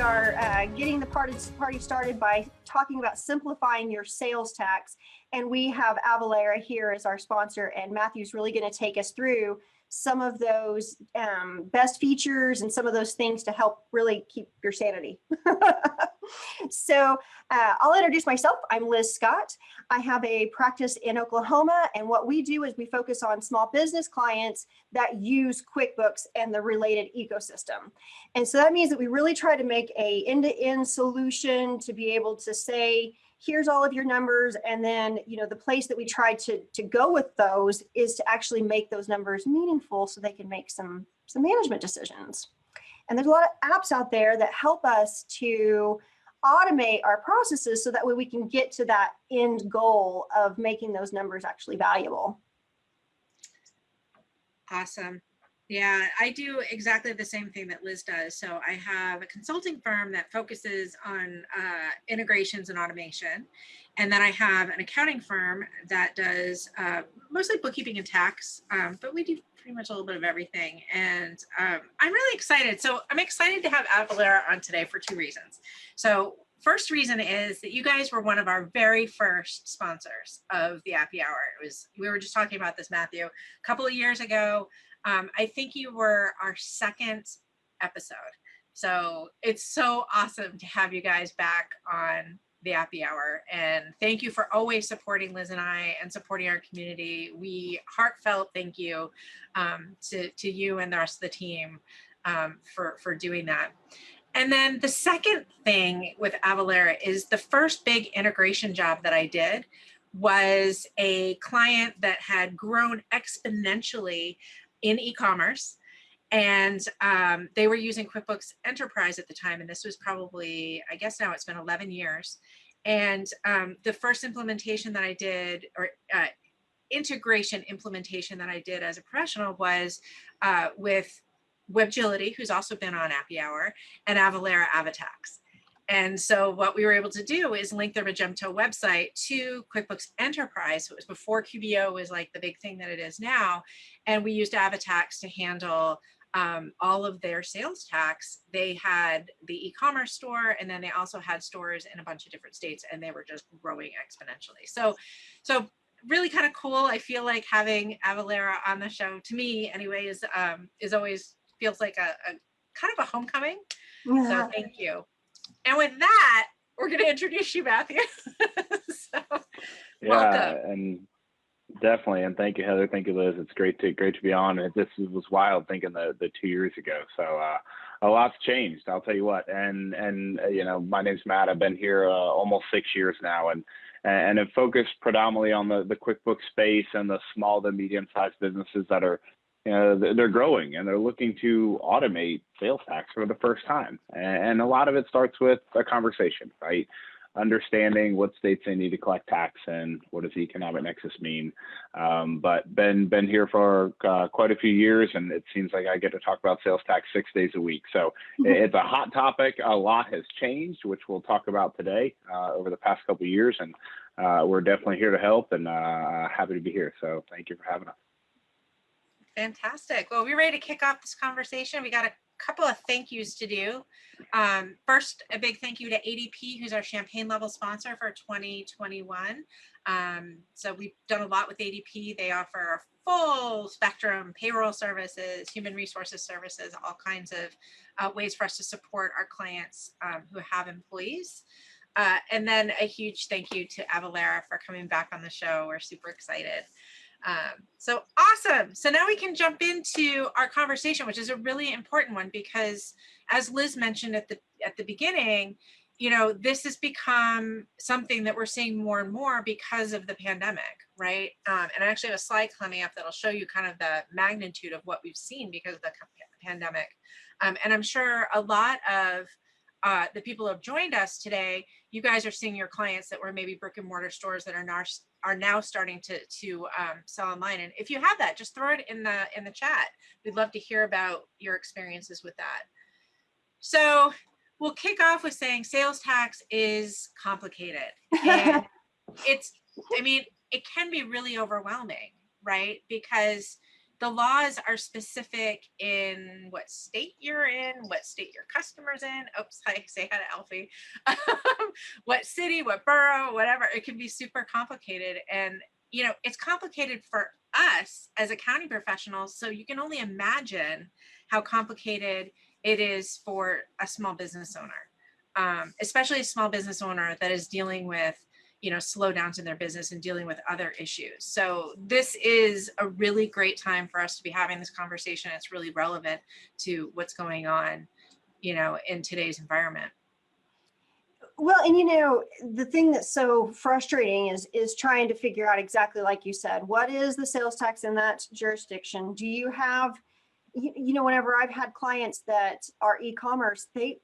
are getting the party started by talking about simplifying your sales tax. And we have Avalara here as our sponsor, and Matthew's really going to take us through some of those best features and some of those things to help really keep your sanity. So I'll introduce myself. I'm Liz Scott. I have a practice in Oklahoma, and what we do is we focus on small business clients that use QuickBooks and the related ecosystem. And so that means that we really try to make a end-to-end solution to be able to say, here's all of your numbers, and then the place that we try to go with those is to actually make those numbers meaningful so they can make some management decisions. And there's a lot of apps out there that help us to automate our processes so that way we can get to that end goal of making those numbers actually valuable. Awesome. Yeah, I do exactly the same thing that Liz does. So I have a consulting firm that focuses on integrations and automation. And then I have an accounting firm that does mostly bookkeeping and tax, but we do pretty much a little bit of everything. And I'm really excited. So I'm excited to have Avalara on today for two reasons. So first reason is that you guys were one of our very first sponsors of the Happy Hour. We were just talking about this, Matthew, a couple of years ago. I think you were our second episode. So it's so awesome to have you guys back on the Happy Hour. And thank you for always supporting Liz and I and supporting our community. We heartfelt thank you to you and the rest of the team for doing that. And then the second thing with Avalara is the first big integration job that I did was a client that had grown exponentially in e-commerce, and they were using QuickBooks Enterprise at the time, and this was probably, I guess now it's been 11 years. And the first implementation that I did, or integration implementation that I did as a professional, was with Webgility, who's also been on Happy Hour, and Avalara Avatax. And so what we were able to do is link their Magento website to QuickBooks Enterprise. So it was before QBO was like the big thing that it is now. And we used Avatax to handle all of their sales tax. They had the e-commerce store, and then they also had stores in a bunch of different states, and they were just growing exponentially. So really kind of cool. I feel like having Avalara on the show, to me anyway, is always feels like a kind of a homecoming. Yeah. So thank you. And with that, we're going to introduce you, Matthew. So, welcome. And definitely, and thank you, Heather. Thank you, Liz. It's great to be on. This was wild thinking the 2 years ago. So a lot's changed. I'll tell you what. And my name's Matt. I've been here almost 6 years now, and have focused predominantly on the QuickBooks space and the small to medium-sized businesses that are. They're growing and they're looking to automate sales tax for the first time. And a lot of it starts with a conversation, right? Understanding what states they need to collect tax and what does the economic nexus mean. But been here for quite a few years, and it seems like I get to talk about sales tax 6 days a week. So it's a hot topic. A lot has changed, which we'll talk about today over the past couple of years. And we're definitely here to help, and happy to be here. So thank you for having us. Fantastic. Well, we're ready to kick off this conversation. We got a couple of thank yous to do. First, a big thank you to ADP, who's our champagne level sponsor for 2021. So we've done a lot with ADP. They offer a full spectrum payroll services, human resources services, all kinds of ways for us to support our clients who have employees. And then a huge thank you to Avalara for coming back on the show. We're super excited. So awesome. So now we can jump into our conversation, which is a really important one, because as Liz mentioned at the beginning, this has become something that we're seeing more and more because of the pandemic, right? And I actually have a slide coming up that'll show you kind of the magnitude of what we've seen because of the pandemic. And I'm sure a lot of the people who have joined us today, you guys are seeing your clients that were maybe brick and mortar stores that are now starting to sell online. And if you have that, just throw it in the chat. We'd love to hear about your experiences with that. So we'll kick off with saying sales tax is complicated. And it can be really overwhelming, right? Because the laws are specific in what state you're in, what state your customer's in. Oops, I say hi to Alfie. What city, what borough, whatever. It can be super complicated. And, you know, it's complicated for us as accounting professionals. So you can only imagine how complicated it is for a small business owner, especially a small business owner that is dealing with, you know, slowdowns in their business and dealing with other issues. So this is a really great time for us to be having this conversation. It's really relevant to what's going on, you know, in today's environment. Well, and you know, the thing that's so frustrating is trying to figure out exactly like you said, what is the sales tax in that jurisdiction? Do you have, you know, whenever I've had clients that are e-commerce, they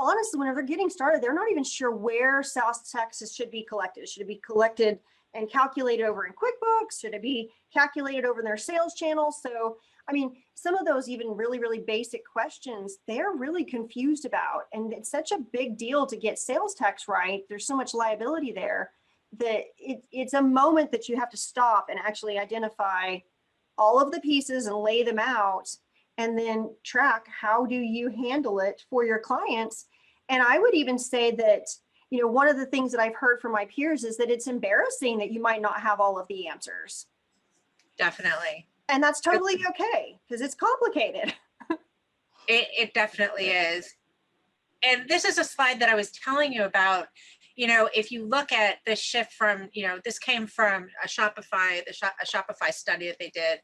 honestly, whenever they're getting started, they're not even sure where sales taxes should be collected. Should it be collected and calculated over in QuickBooks? Should it be calculated over in their sales channels? So, I mean, some of those even really, really basic questions, they're really confused about. And it's such a big deal to get sales tax right. There's so much liability there that it's a moment that you have to stop and actually identify all of the pieces and lay them out and then track how do you handle it for your clients. And I would even say that, you know, one of the things that I've heard from my peers is that it's embarrassing that you might not have all of the answers. Definitely. And that's totally okay because it's complicated. It definitely is. And this is a slide that I was telling you about. You know, if you look at the shift from, you know, this came from a Shopify study that they did.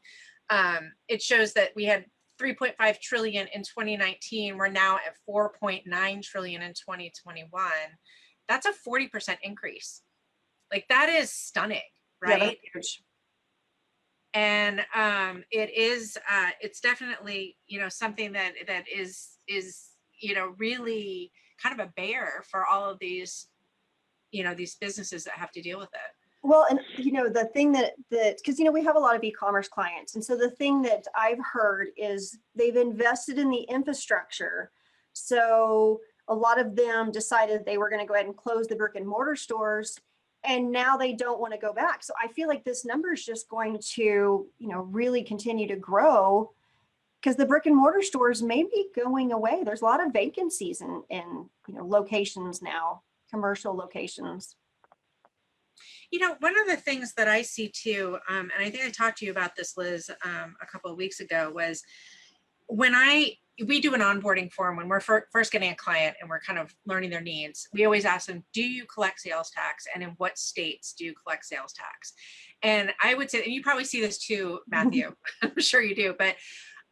It shows that we had 3.5 trillion in 2019. We're now at 4.9 trillion in 2021. That's a 40% increase. Like, that is stunning, right? Yeah, that's huge. And it is, it's definitely, you know, something that is, you know, really kind of a bear for all of these, you know, these businesses that have to deal with it. Well, and you know, the thing that because, you know, we have a lot of e-commerce clients. And so the thing that I've heard is they've invested in the infrastructure. So a lot of them decided they were going to go ahead and close the brick and mortar stores. And now they don't want to go back. So I feel like this number is just going to, you know, really continue to grow because the brick and mortar stores may be going away. There's a lot of vacancies in you know, locations now, commercial locations. You know, one of the things that I see too, and I think I talked to you about this, Liz, a couple of weeks ago, was when we do an onboarding form when we're first getting a client and we're kind of learning their needs. We always ask them, do you collect sales tax? And in what states do you collect sales tax? And I would say, and you probably see this too, Matthew, I'm sure you do, but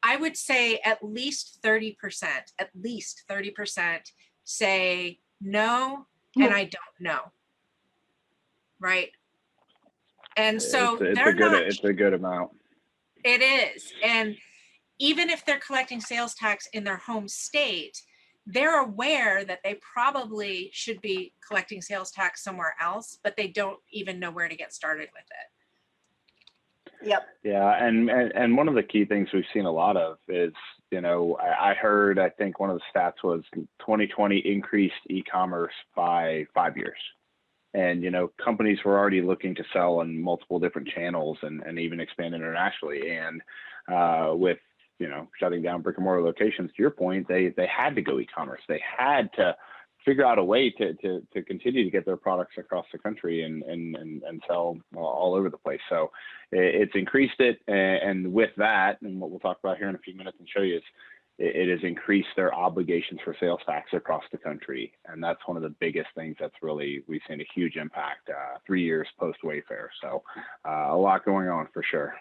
I would say at least 30% say no, and I don't know. Right. And so it's a good amount. It is. And even if they're collecting sales tax in their home state, they're aware that they probably should be collecting sales tax somewhere else, but they don't even know where to get started with it. Yep. Yeah, and one of the key things we've seen a lot of is, you know, I heard, I think one of the stats was 2020 increased e-commerce by 5 years. And, you know, companies were already looking to sell on multiple different channels and even expand internationally. And with, you know, shutting down brick and mortar locations, to your point, they had to go e-commerce. They had to figure out a way to continue to get their products across the country and sell all over the place. So it's increased it. And with that, and what we'll talk about here in a few minutes and show you, is it has increased their obligations for sales tax across the country. And that's one of the biggest things that's really, we've seen a huge impact 3 years post Wayfair. So a lot going on for sure.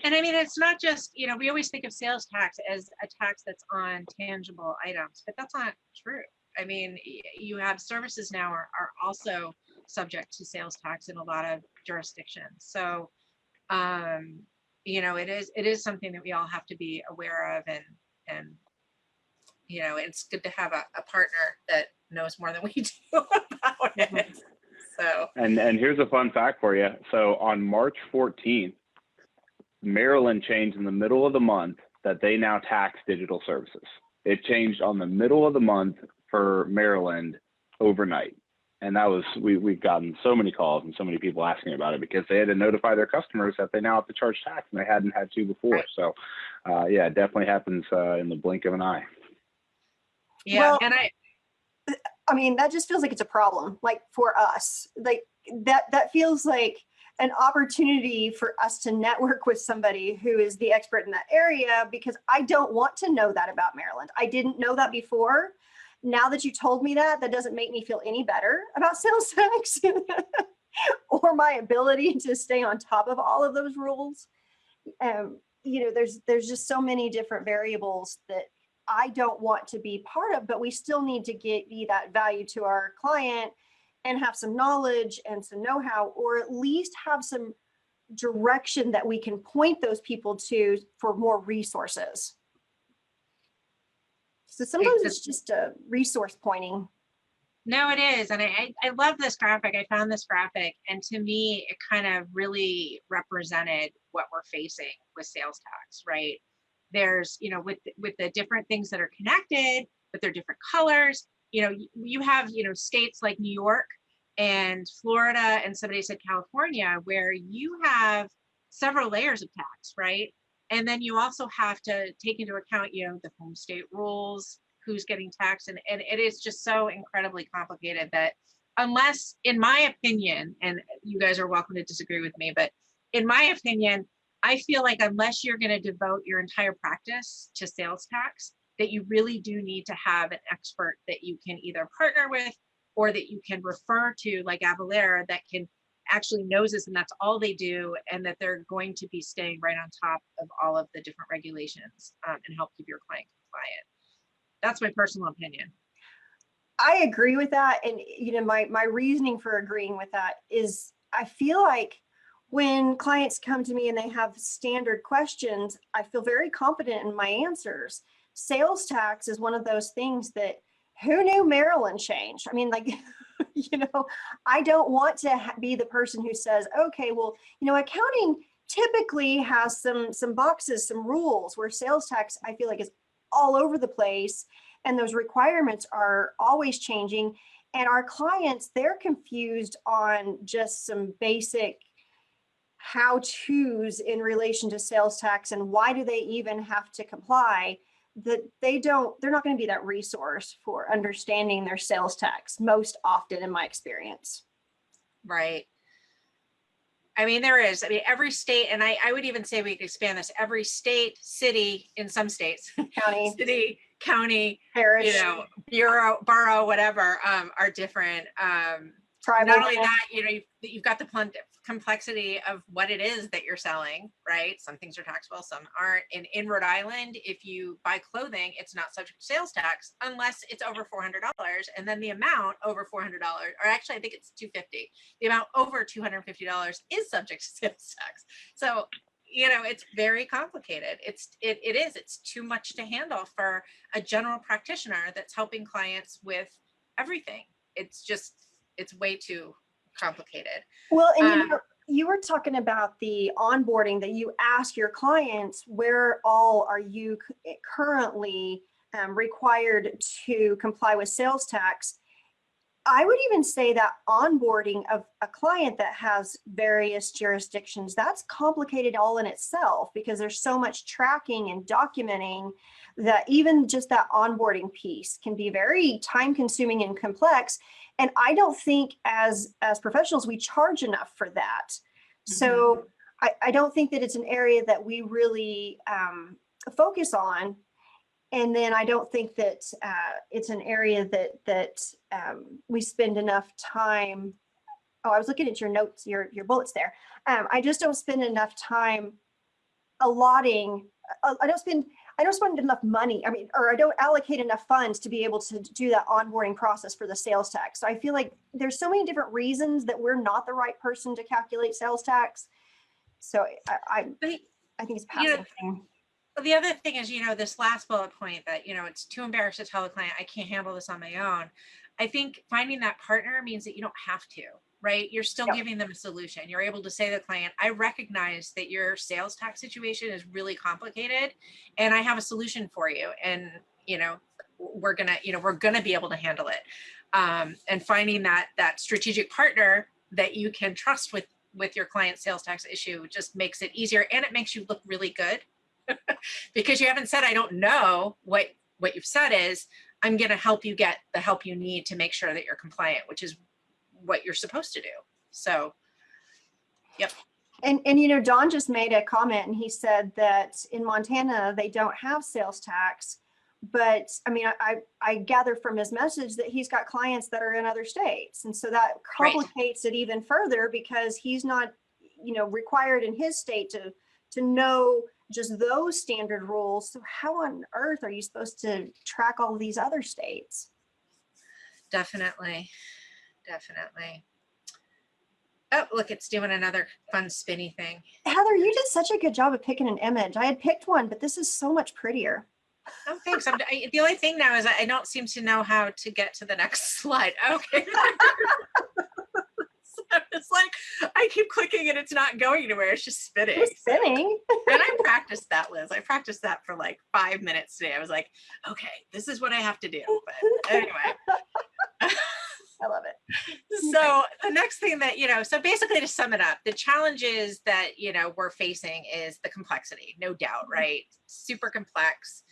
And I mean, it's not just, you know, we always think of sales tax as a tax that's on tangible items, but that's not true. I mean, you have services now are also subject to sales tax in a lot of jurisdictions. So, you know, it is something that we all have to be aware of, and you know, it's good to have a partner that knows more than we do about it. So, and here's a fun fact for you. So on March 14th, Maryland changed in the middle of the month that they now tax digital services. It changed on the middle of the month for Maryland overnight. And that was, we've gotten so many calls and so many people asking about it because they had to notify their customers that they now have to charge tax and they hadn't had to before. Right. So yeah, it definitely happens in the blink of an eye. Yeah. Well, And I mean, that just feels like it's a problem, like for us, like that feels like an opportunity for us to network with somebody who is the expert in that area, because I don't want to know that about Maryland. I didn't know that before. Now that you told me that, that doesn't make me feel any better about sales tax or my ability to stay on top of all of those rules. You know, there's just so many different variables that I don't want to be part of, but we still need to be that value to our client and have some knowledge and some know-how, or at least have some direction that we can point those people to for more resources. So sometimes it's just a resource pointing. no, it is. And I love this graphic. I found this graphic, and to me, it kind of really represented what we're facing with sales tax, right? There's, you know, with the different things that are connected, but they're different colors. You know, you have, you know, states like New York and Florida, and somebody said California, where you have several layers of tax, right? And then you also have to take into account, you know, the home state rules, who's getting taxed, and it is just so incredibly complicated that, unless, in my opinion, and you guys are welcome to disagree with me, but in my opinion, I feel like unless you're going to devote your entire practice to sales tax, that you really do need to have an expert that you can either partner with or that you can refer to, like Avalara, that can actually knows this and that's all they do, and that they're going to be staying right on top of all of the different regulations and help keep your client compliant. That's my personal opinion. I agree with that. And, you know, my reasoning for agreeing with that is I feel like when clients come to me and they have standard questions, I feel very confident in my answers. Sales tax is one of those things that, who knew Maryland changed? I mean, like, you know, I don't want to be the person who says, okay, well, you know, accounting typically has some boxes, some rules, where sales tax, I feel like, is all over the place, and those requirements are always changing. And our clients, they're confused on just some basic how-tos in relation to sales tax, and why do they even have to comply, that they're not going to be that resource for understanding their sales tax most often, in my experience. Right. I mean, there is, I mean, every state, and I would even say we could expand this, every state, city, in some states, County, city, county, parish, you know, borough, whatever, are different. tribal. Not only that, you know, you've got the complexity of what it is that you're selling, right? Some things are taxable, some aren't. In Rhode Island, if you buy clothing, it's not subject to sales tax unless it's over $400, and then the amount over $400, or actually I think it's $250. The amount over $250 is subject to sales tax. So, you know, it's very complicated. It's too much to handle for a general practitioner that's helping clients with everything. It's way too complicated. Well, and you know, you were talking about the onboarding, that you ask your clients, where all are you currently required to comply with sales tax? I would even say that onboarding of a client that has various jurisdictions, that's complicated all in itself, because there's so much tracking and documenting that even just that onboarding piece can be very time consuming and complex. And I don't think as professionals, we charge enough for that. Mm-hmm. So I don't think that it's an area that we really focus on. And then I don't think that it's an area that we spend enough time. Oh, I was looking at your notes, your bullets there. I just don't spend enough time allotting. I don't spend enough money. I mean, or I don't allocate enough funds to be able to do that onboarding process for the sales tax. So I feel like there's so many different reasons that we're not the right person to calculate sales tax. So I think it's a passing thing. The other thing is, you know, this last bullet point that, you know, it's too embarrassed to tell the client, I can't handle this on my own. I think finding that partner means that you don't have to, right? You're still giving them a solution. You're able to say to the client, I recognize that your sales tax situation is really complicated, and I have a solution for you. And, you know, we're gonna be able to handle it. and finding that strategic partner that you can trust with your client sales tax issue just makes it easier, and it makes you look really good because you haven't said, I don't know. What you've said is, I'm going to help you get the help you need to make sure that you're compliant, which is what you're supposed to do. So, yep. And Don just made a comment, and he said that in Montana, they don't have sales tax. But I mean, I gather from his message that he's got clients that are in other states. And so that complicates it even further, because he's not, required in his state to know just those standard rules. So how on earth are you supposed to track all of these other states? Definitely. Oh, look, it's doing another fun spinny thing. Heather, you did such a good job of picking an image. I had picked one, but this is so much prettier. Oh, thanks. The only thing now is I don't seem to know how to get to the next slide. Okay. So it's like I keep clicking and it's not going anywhere. It's just spinning. It's spinning. And I practiced that, Liz. I practiced that for like 5 minutes today. I was like, okay, this is what I have to do. But anyway. I love it. So the next thing that, so basically to sum it up, the challenges that, we're facing is the complexity, no doubt, right? Super complex.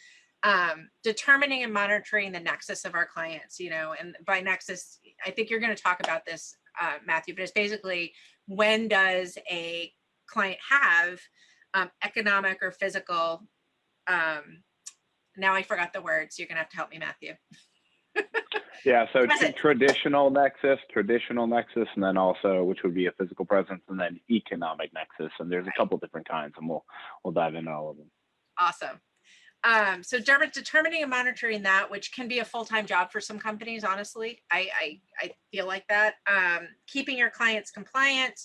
Determining and monitoring the nexus of our clients, and by nexus, I think you're going to talk about this, Matthew, but it's basically, when does a client have economic or physical, now I forgot the words, you're going to have to help me, Matthew. Yeah, so traditional nexus, and then also, which would be a physical presence, and then economic nexus. And there's a couple different kinds, and we'll dive into all of them. Awesome. So determining and monitoring that, which can be a full-time job for some companies, honestly, I feel like that. Keeping your clients compliant,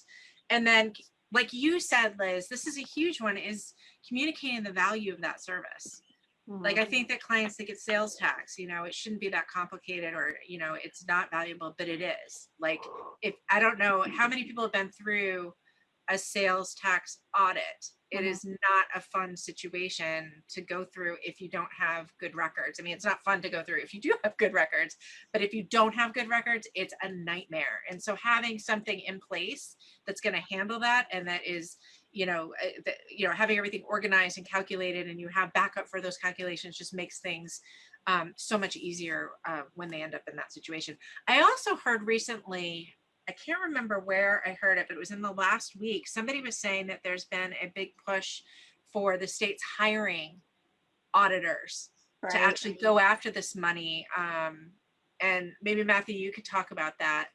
and then, like you said, Liz, this is a huge one, is communicating the value of that service. Like, I think that clients that get sales tax, it shouldn't be that complicated, or, it's not valuable, but it is. Like, if I don't know how many people have been through a sales tax audit, it is not a fun situation to go through if you don't have good records. I mean, it's not fun to go through if you do have good records, but if you don't have good records, it's a nightmare. And so having something in place that's going to handle that, and that is, having everything organized and calculated, and you have backup for those calculations, just makes things so much easier when they end up in that situation. I also heard recently, I can't remember where I heard it, but it was in the last week, somebody was saying that there's been a big push for the states hiring auditors to actually go after this money. And maybe Matthew, you could talk about that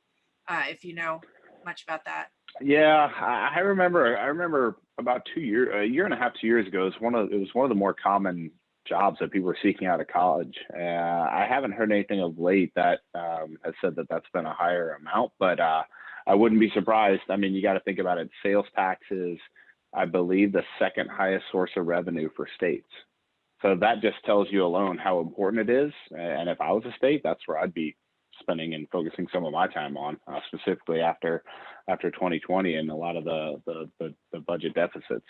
if you know much about that. Yeah, I remember about a year and a half, 2 years ago, it was one of the more common jobs that people were seeking out of college. I haven't heard anything of late that has said that that's been a higher amount, but I wouldn't be surprised. I mean, you got to think about it. Sales tax is, I believe, the second highest source of revenue for states. So that just tells you alone how important it is. And if I was a state, that's where I'd be spending and focusing some of my time on, specifically after 2020 and a lot of the budget deficits.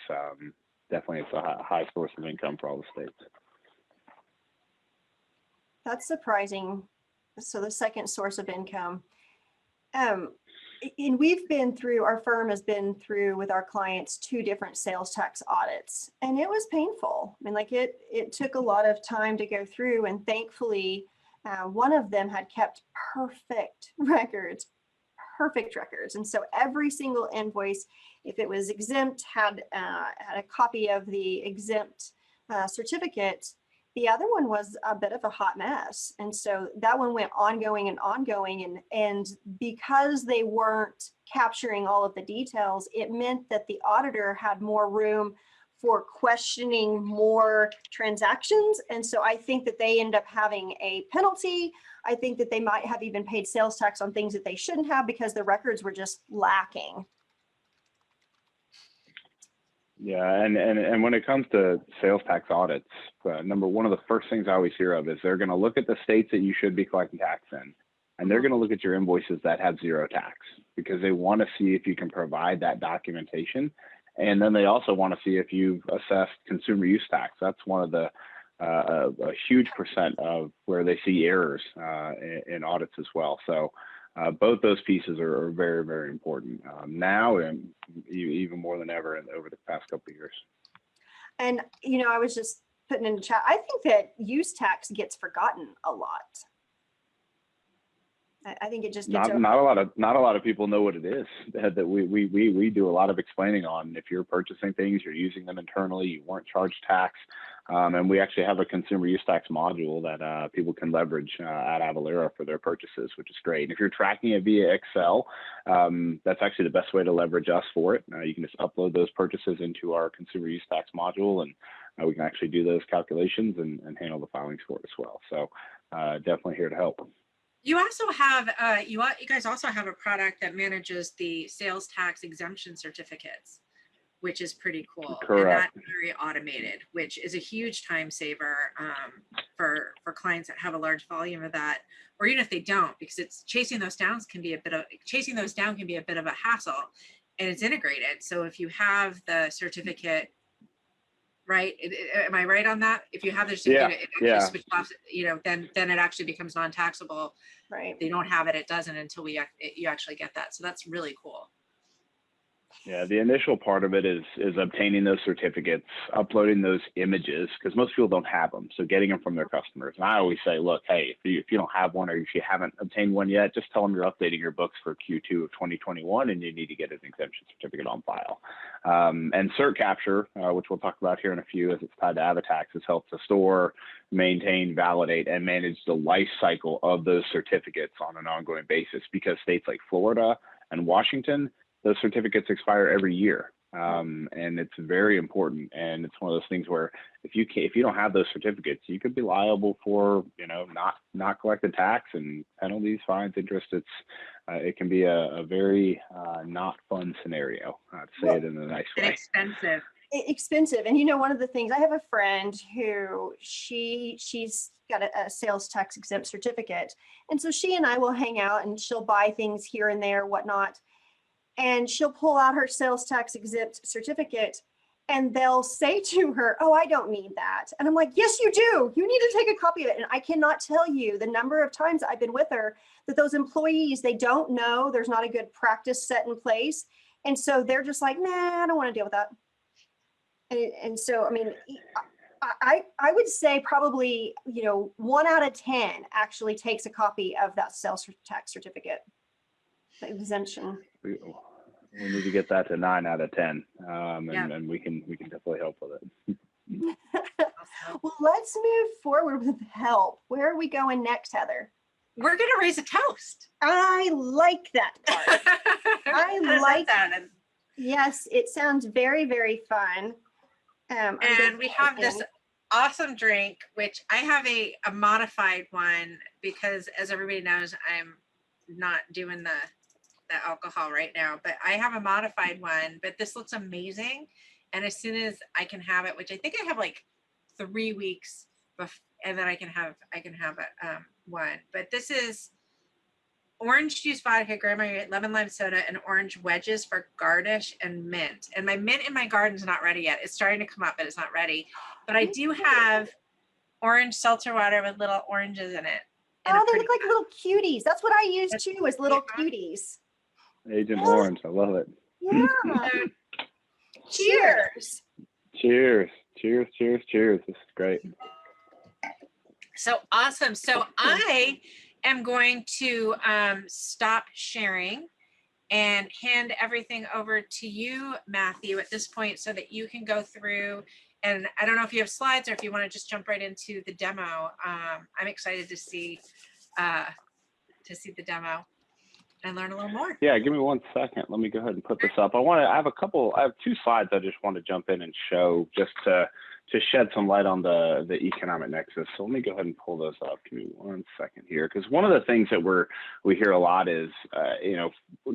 Definitely, it's a high source of income for all the states. That's surprising. So the second source of income. And our firm has been through with our clients 2 different sales tax audits, and it was painful. I mean, like it took a lot of time to go through, and thankfully one of them had kept perfect records. And so every single invoice, if it was exempt, had a copy of the exempt certificate. The other one was a bit of a hot mess. And so that one went ongoing. And because they weren't capturing all of the details, it meant that the auditor had more room for questioning more transactions. And so I think that they end up having a penalty. I think that they might have even paid sales tax on things that they shouldn't have because the records were just lacking. Yeah, and when it comes to sales tax audits, one of the first things I always hear of is they're going to look at the states that you should be collecting tax in, and they're going to look at your invoices that have zero tax, because they want to see if you can provide that documentation. And then they also want to see if you've assessed consumer use tax. That's one of the a huge percent of where they see errors in audits as well. So both those pieces are very, very important now, and even more than ever over the past couple of years. And, you know, I was just putting in the chat, I think that use tax gets forgotten a lot. I think it just gets not a lot of people know what it is that we do a lot of explaining on. If you're purchasing things, you're using them internally, you weren't charged tax, and we actually have a consumer use tax module that people can leverage at Avalara for their purchases, which is great. And if you're tracking it via Excel, that's actually the best way to leverage us for it. You can just upload those purchases into our consumer use tax module, and we can actually do those calculations and handle the filings for it as well. So definitely here to help. You also have, you guys also have a product that manages the sales tax exemption certificates, which is pretty cool. Correct. And that's very automated, which is a huge time saver for clients that have a large volume of that, or even if they don't, because it's chasing those down can be a bit of a hassle, and it's integrated. So if you have the certificate, right? Am I right on that? If you have the certificate, it actually switches off, you know, then it actually becomes non-taxable. Right. If they don't have it, it doesn't until you actually get that. So that's really cool. Yeah, the initial part of it is obtaining those certificates, uploading those images, because most people don't have them. So getting them from their customers. And I always say, look, hey, if you don't have one, or if you haven't obtained one yet, just tell them you're updating your books for Q2 of 2021, and you need to get an exemption certificate on file. And cert capture, which we'll talk about here in a few, as it's tied to AvaTaxes, helps to store, maintain, validate, and manage the life cycle of those certificates on an ongoing basis, because states like Florida and Washington, those certificates expire every year, and it's very important. And it's one of those things where if you don't have those certificates, you could be liable for, you know, not collected tax and penalties, fines, interest. It can be a very not fun scenario, to say it in a nice way. Expensive. And you know, one of the things, I have a friend who she's got a sales tax exempt certificate, and so she and I will hang out, and she'll buy things here and there, whatnot. And she'll pull out her sales tax exempt certificate, and they'll say to her, oh, I don't need that. And I'm like, yes, you do. You need to take a copy of it. And I cannot tell you the number of times I've been with her that those employees, they don't know, there's not a good practice set in place. And so they're just like, nah, I don't want to deal with that. And so, I mean, I would say probably, you know, 1 out of 10 actually takes a copy of that sales tax certificate, the exemption. We need to get that to 9 out of 10, and we can definitely help with it. Well, let's move forward with help. Where are we going next, Heather? We're gonna raise a toast. I like that part. I like that. Yes, it sounds very, very fun. And we have this awesome drink, which I have a modified one, because as everybody knows, I'm not doing the alcohol right now, but I have a modified one. But this looks amazing, and as soon as I can have it, which I think I have like 3 weeks and then I can have one. But this is orange juice, vodka, Grand Marnier, lemon lime soda, and orange wedges for garnish and mint. And my mint in my garden's not ready yet. It's starting to come up, but it's not ready. But I do have orange seltzer water with little oranges in it. Oh, they look like little cuties. That's what I use too, as little cuties. Agent Orange, I love it. Yeah. Cheers. Cheers. Cheers, cheers, cheers. This is great. So awesome. So I am going to stop sharing and hand everything over to you, Matthew, at this point, so that you can go through. And I don't know if you have slides or if you want to just jump right into the demo. I'm excited to see the demo and learn a little more. Yeah, give me 1 second. Let me go ahead and put this up. I have 2 slides I just want to jump in and show, just to shed some light on the economic nexus. So let me go ahead and pull those up. Give me 1 second here, because one of the things that we hear a lot is, you know,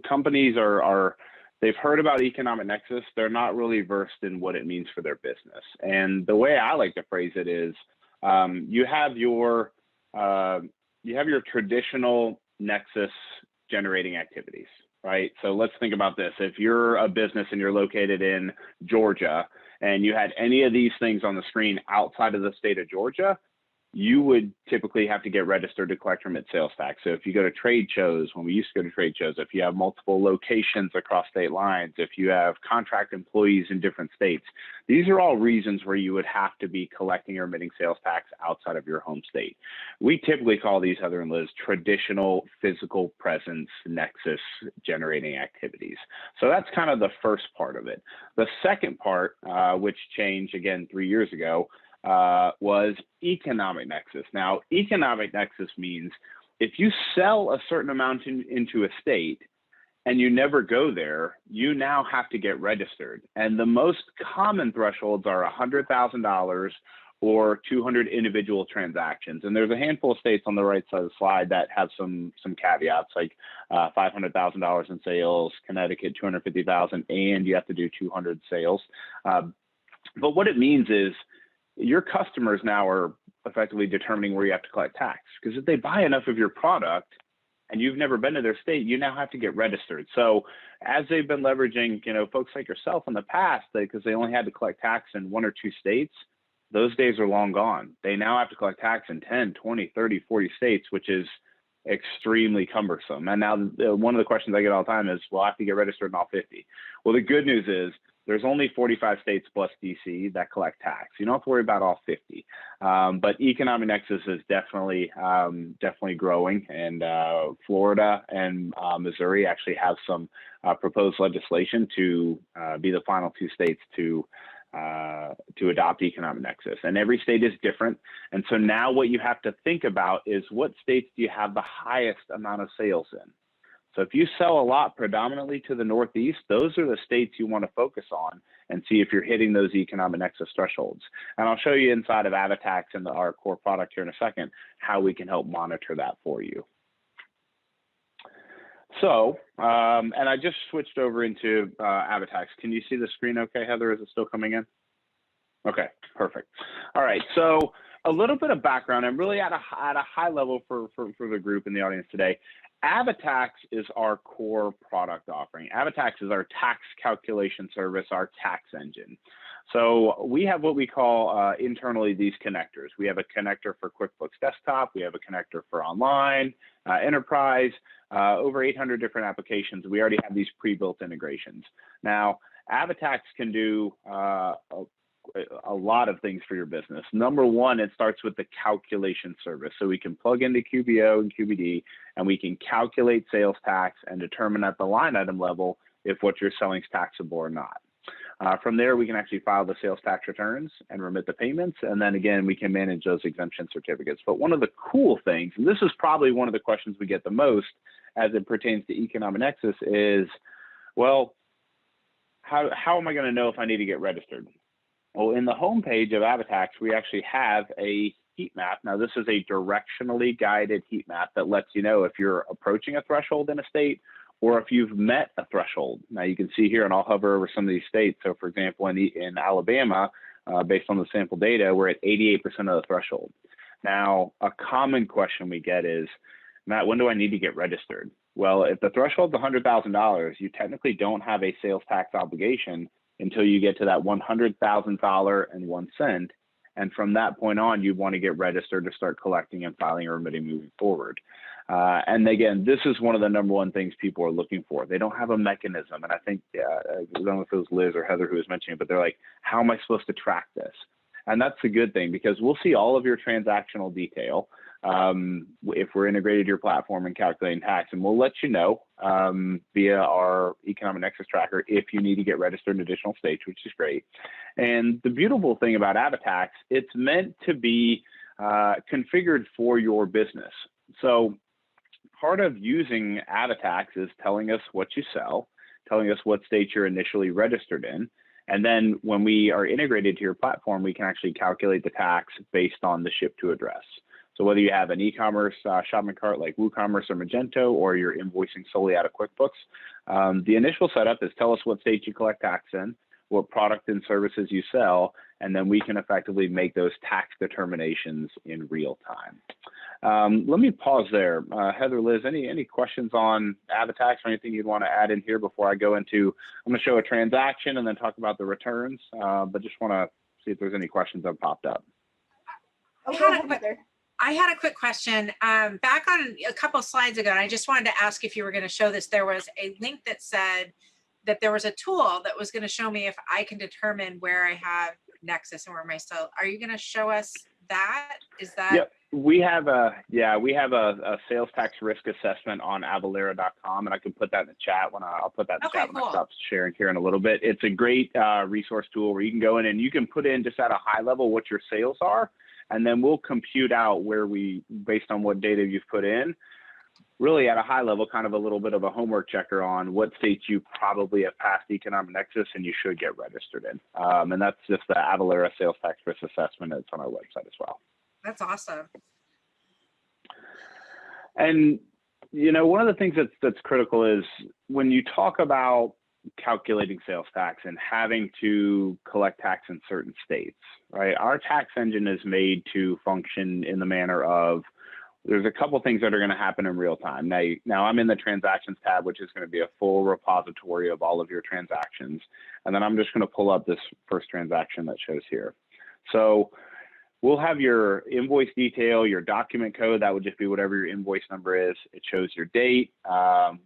companies they've heard about economic nexus. They're not really versed in what it means for their business. And the way I like to phrase it is, you have your traditional nexus generating activities, right? So let's think about this. If you're a business and you're located in Georgia and you had any of these things on the screen outside of the state of Georgia, you would typically have to get registered to collect remit sales tax. So if you go to trade shows, when we used to go to trade shows, if you have multiple locations across state lines, if you have contract employees in different states, these are all reasons where you would have to be collecting or remitting sales tax outside of your home state. We typically call these, Heather and Liz, traditional physical presence nexus generating activities. So that's kind of the first part of it. The second part, which changed again 3 years ago, was economic nexus. Now, economic nexus means if you sell a certain amount into a state and you never go there, you now have to get registered. And the most common thresholds are $100,000 or 200 individual transactions. And there's a handful of states on the right side of the slide that have some caveats, like $500,000 in sales, Connecticut 250,000, and you have to do 200 sales. But what it means is your customers now are effectively determining where you have to collect tax. Because if they buy enough of your product and you've never been to their state, you now have to get registered. So as they've been leveraging, folks like yourself in the past, because they only had to collect tax in 1 or 2 states, those days are long gone. They now have to collect tax in 10, 20, 30, 40 states, which is extremely cumbersome. And now one of the questions I get all the time is, well, I have to get registered in all 50. Well, the good news is there's only 45 states plus DC that collect tax. You don't have to worry about all 50. But economic nexus is definitely growing, and Florida and Missouri actually have some proposed legislation to be the final 2 states to adopt economic nexus. And every state is different. And so now what you have to think about is, what states do you have the highest amount of sales in? So if you sell a lot predominantly to the Northeast, those are the states you want to focus on and see if you're hitting those economic nexus thresholds. And I'll show you inside of Avatax and our core product here in a second, how we can help monitor that for you. So, and I just switched over into Avatax. Can you see the screen okay, Heather? Is it still coming in? Okay, perfect. All right, so a little bit of background, and really at a high level for the group in the audience today. Avatax is our core product offering. Avatax is our tax calculation service, our tax engine. So we have what we call internally these connectors. We have a connector for QuickBooks Desktop. We have a connector for online, enterprise, over 800 different applications. We already have these pre-built integrations. Now, Avatax can do a lot of things for your business. Number one, it starts with the calculation service. So we can plug into QBO and QBD, and we can calculate sales tax and determine at the line item level if what you're selling is taxable or not. From there, we can actually file the sales tax returns and remit the payments. And then again, we can manage those exemption certificates. But one of the cool things, and this is probably one of the questions we get the most as it pertains to economic nexus, is, well, how am I going to know if I need to get registered? Well, in the homepage of Avatax, we actually have a heat map. Now, this is a directionally guided heat map that lets you know if you're approaching a threshold in a state or if you've met a threshold. Now, you can see here, and I'll hover over some of these states. So, for example, in Alabama, based on the sample data, we're at 88% of the threshold. Now, a common question we get is, Matt, when do I need to get registered? Well, if the threshold's $100,000, you technically don't have a sales tax obligation until you get to that $100,000.01. And from that point on, you want to get registered to start collecting and filing or remitting moving forward. And again, this is one of the number one things people are looking for. They don't have a mechanism. And I think, I don't know if it was Liz or Heather who was mentioning it, but they're like, how am I supposed to track this? And that's a good thing, because we'll see all of your transactional detail if we're integrated to your platform and calculating tax, and we'll let you know via our economic nexus tracker if you need to get registered in additional states, which is great. And the beautiful thing about Avatax, it's meant to be configured for your business. So part of using Avatax is telling us what you sell, telling us what state you're initially registered in. And then when we are integrated to your platform, we can actually calculate the tax based on the ship to address. So whether you have an e-commerce shopping cart like WooCommerce or Magento, or you're invoicing solely out of QuickBooks, the initial setup is tell us what state you collect tax in. what product and services you sell, and then we can effectively make those tax determinations in real time. Let me pause there. Heather, Liz, any questions on AvaTax or anything you'd want to add in here before I go into, I'm going to show a transaction and then talk about the returns, but just want to see if there's any questions that popped up. I had a quick question. Back on a couple of slides ago, and I just wanted to ask if you were going to show this. There was a link that said that there was a tool that was going to show me if I can determine where I have nexus and where my sale. Are you going to show us that? Is that? Yep. We have a sales tax risk assessment on Avalara.com, and I can put that in the chat when I'll put that in the chat when I stop sharing here in a little bit. It's a great resource tool where you can go in and you can put in just at a high level what your sales are, and then we'll compute out where based on what data you've put in, really at a high level, kind of a little bit of a homework checker on what states you probably have passed economic nexus and you should get registered in. And that's just the Avalara sales tax risk assessment. It's on our website as well. That's awesome. And, you know, one of the things that's critical is when you talk about calculating sales tax and having to collect tax in certain states, right? Our tax engine is made to function in the manner of, there's a couple things that are going to happen in real time. Now I'm in the transactions tab, which is going to be a full repository of all of your transactions. And then I'm just going to pull up this first transaction that shows here. So we'll have your invoice detail, your document code. That would just be whatever your invoice number is. It shows your date,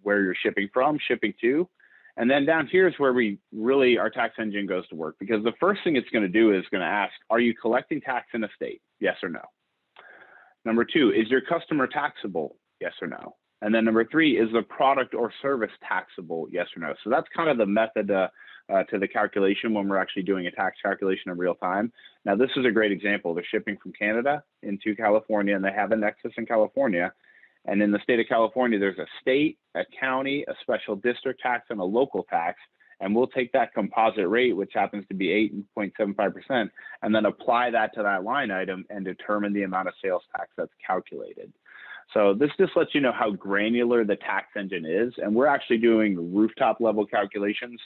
where you're shipping from, shipping to. And then down here is where our tax engine goes to work, because the first thing it's going to do is going to ask, are you collecting tax in a state? Yes or no. Number two, is your customer taxable? Yes or no. And then number three, is the product or service taxable? Yes or no. So that's kind of the method to the calculation when we're actually doing a tax calculation in real time. Now, this is a great example. They're shipping from Canada into California, and they have a nexus in California. And in the state of California, there's a state, a county, a special district tax, and a local tax. And we'll take that composite rate, which happens to be 8.75%, and then apply that to that line item and determine the amount of sales tax that's calculated. So this just lets you know how granular the tax engine is. And we're actually doing rooftop level calculations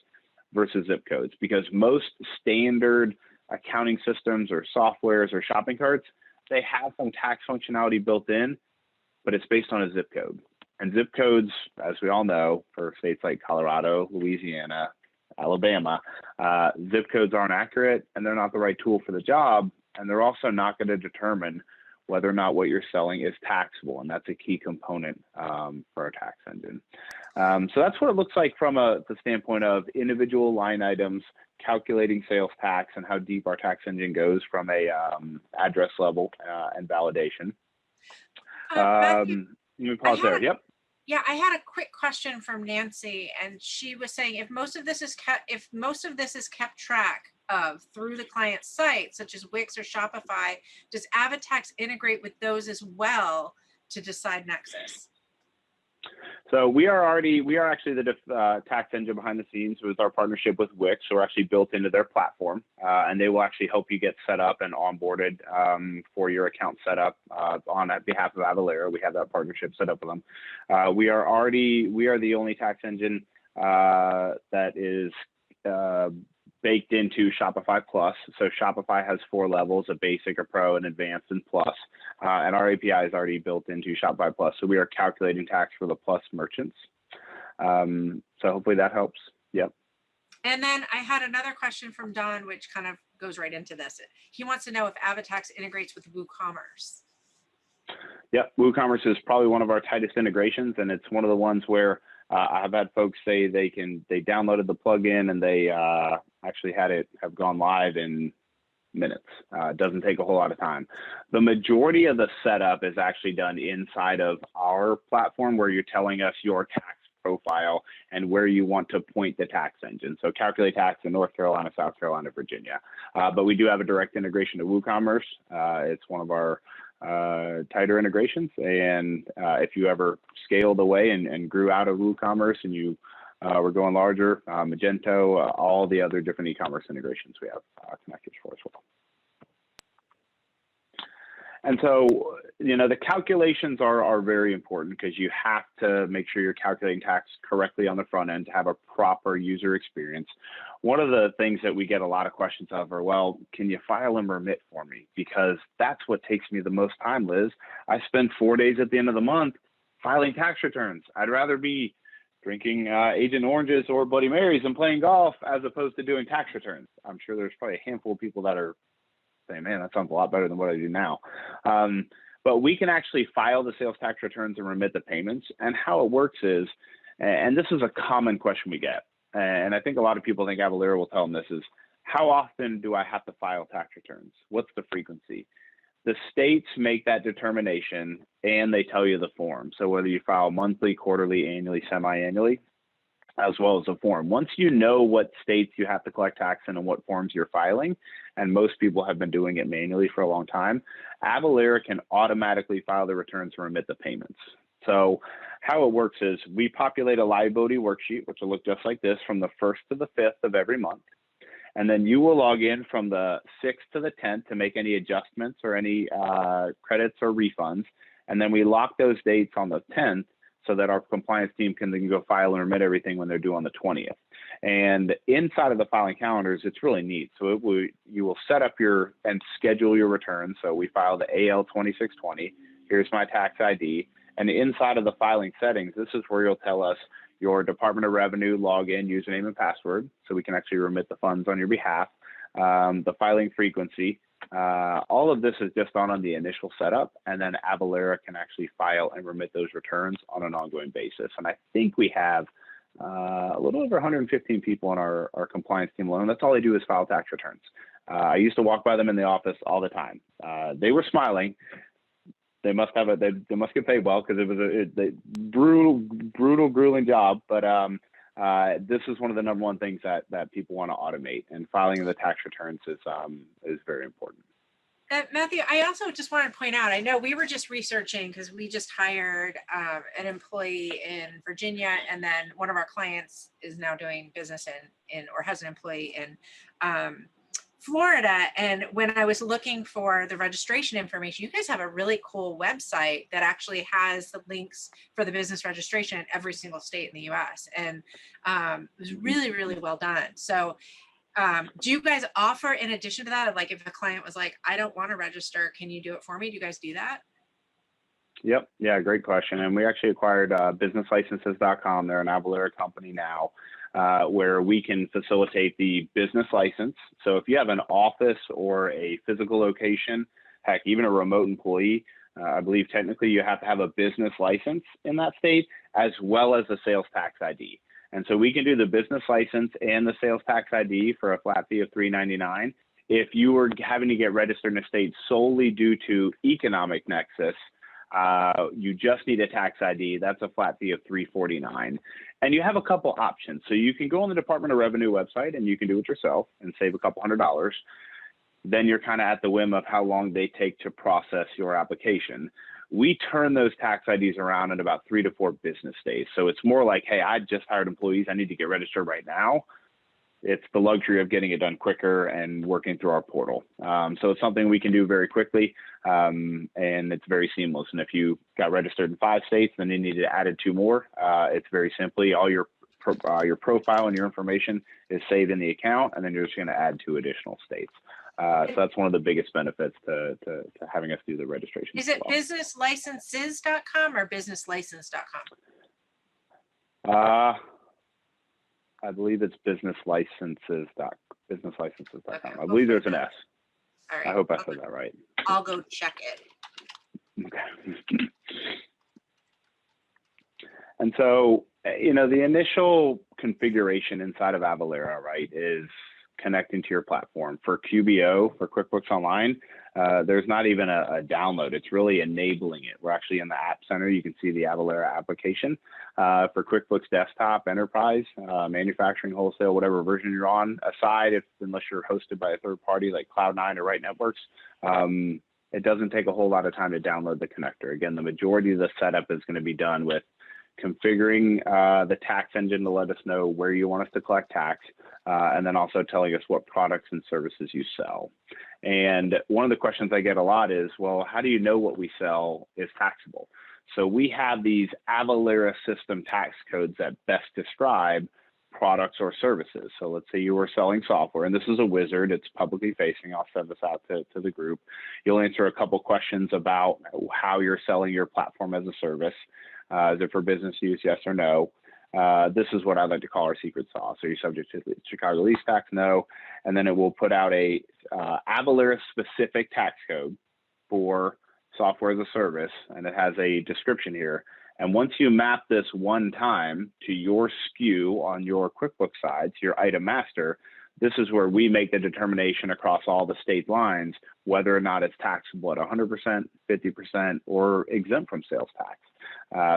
versus zip codes, because most standard accounting systems or softwares or shopping carts, they have some tax functionality built in, but it's based on a zip code. And zip codes, as we all know, for states like Colorado, Louisiana, Alabama, zip codes aren't accurate, and they're not the right tool for the job. And they're also not going to determine whether or not what you're selling is taxable. And that's a key component for our tax engine. So that's what it looks like from the standpoint of individual line items, calculating sales tax, and how deep our tax engine goes from a address level and validation. Let me pause there. Yep. Yeah, I had a quick question from Nancy, and she was saying if most of this is kept track of through the client site, such as Wix or Shopify, does AvaTax integrate with those as well to decide nexus? So we are actually the tax engine behind the scenes with our partnership with Wix. So we're actually built into their platform, and they will actually help you get set up and onboarded for your account setup on behalf of Avalara. We have that partnership set up with them. We are the only tax engine that is baked into Shopify Plus. So Shopify has 4 levels: a basic, a pro, an advanced, and plus. And our API is already built into Shopify Plus. So we are calculating tax for the plus merchants. So hopefully that helps. Yep. And then I had another question from Don, which kind of goes right into this. He wants to know if AvaTax integrates with WooCommerce. Yep, WooCommerce is probably one of our tightest integrations, and it's one of the ones where I've had folks say they downloaded the plugin and they actually have gone live in minutes. It doesn't take a whole lot of time. The majority of the setup is actually done inside of our platform, where you're telling us your tax profile and where you want to point the tax engine. So calculate tax in North Carolina, South Carolina, Virginia. But we do have a direct integration to WooCommerce. It's one of our tighter integrations. And if you ever scaled away and grew out of WooCommerce and you were going larger, Magento, all the other different e-commerce integrations we have connectors for as well. And so, you know, the calculations are very important because you have to make sure you're calculating tax correctly on the front end to have a proper user experience. One of the things that we get a lot of questions of are, well, can you file and remit for me? Because that's what takes me the most time, Liz. I spend 4 days at the end of the month filing tax returns. I'd rather be drinking Agent Oranges or Bloody Marys and playing golf as opposed to doing tax returns. I'm sure there's probably a handful of people that are saying, man, that sounds a lot better than what I do now. But we can actually file the sales tax returns and remit the payments. And how it works is, and this is a common question we get, and I think a lot of people think Avalara will tell them this, is how often do I have to file tax returns? What's the frequency? The states make that determination and they tell you the form. So whether you file monthly, quarterly, annually, semi-annually, as well as a form. Once you know what states you have to collect tax in and what forms you're filing, and most people have been doing it manually for a long time, Avalara can automatically file the returns and remit the payments. So how it works is we populate a liability worksheet, which will look just like this from the 1st to the 5th of every month. And then you will log in from the 6th to the 10th to make any adjustments or any credits or refunds. And then we lock those dates on the 10th so that our compliance team can then go file and remit everything when they're due on the 20th. And inside of the filing calendars, it's really neat. So you will set up and schedule your returns. So we file the AL 2620. Here's my tax ID. And inside of the filing settings, this is where you'll tell us your Department of Revenue login, username, and password, so we can actually remit the funds on your behalf, the filing frequency. All of this is just done on the initial setup, and then Avalara can actually file and remit those returns on an ongoing basis. And I think we have a little over 115 people on our compliance team alone. That's all they do is file tax returns. I used to walk by them in the office all the time. They were smiling. They must have they must get paid well because it was a brutal, grueling job. But this is one of the #1 things that people want to automate, and filing of the tax returns is very important. Matthew, I also just want to point out, I know we were just researching because we just hired an employee in Virginia, and then one of our clients is now doing business in or has an employee in Florida. And when I was looking for the registration information, you guys have a really cool website that actually has the links for the business registration in every single state in the US. And it was really, really well done. So do you guys offer, in addition to that, like if a client was like, I don't want to register, can you do it for me? Do you guys do that? Yep. Yeah, great question. And we actually acquired businesslicenses.com. They're an Avalara company now, where we can facilitate the business license. So if you have an office or a physical location, heck, even a remote employee, I believe technically you have to have a business license in that state, as well as a sales tax ID. And so we can do the business license and the sales tax ID for a flat fee of $399. If you were having to get registered in a state solely due to economic nexus, you just need a tax ID. That's a flat fee of $349. And you have a couple options. So you can go on the Department of Revenue website and you can do it yourself and save a couple $100. Then you're kind of at the whim of how long they take to process your application. We turn those tax IDs around in about 3 to 4 business days. So it's more like, hey, I just hired employees. I need to get registered right now. It's the luxury of getting it done quicker and working through our portal. So it's something we can do very quickly, and it's very seamless. And if you got registered in 5 states, then you need to add 2 more. It's very simply all your profile and your information is saved in the account, and then you're just going to add 2 additional states. So that's one of the biggest benefits to having us do the registration. Is it businesslicenses.com or businesslicense.com? I believe it's businesslicenses.com. Okay, I believe there's an S. All right. I hope I said that right. I'll go check it. Okay. And so, you know, the initial configuration inside of Avalara, right, is connecting to your platform. For QBO, for QuickBooks Online, there's not even a download. It's really enabling it. We're actually in the App Center. You can see the Avalara application. For QuickBooks Desktop, Enterprise, Manufacturing, Wholesale, whatever version you're on, unless you're hosted by a third party like Cloud9 or Right Networks, it doesn't take a whole lot of time to download the connector. Again, the majority of the setup is going to be done with configuring the tax engine to let us know where you want us to collect tax, and then also telling us what products and services you sell. And one of the questions I get a lot is, well, how do you know what we sell is taxable? So we have these Avalara system tax codes that best describe products or services. So let's say you were selling software, and this is a wizard, it's publicly facing. I'll send this out to the group. You'll answer a couple questions about how you're selling your platform as a service. Is it for business use, yes or no? This is what I like to call our secret sauce. Are you subject to Chicago lease tax? No. And then it will put out a Avalara specific tax code for software as a service, and it has a description here. And once you map this one time to your SKU on your QuickBooks side, to your item master, this is where we make the determination across all the state lines whether or not it's taxable at 100%, 50%, or exempt from sales tax.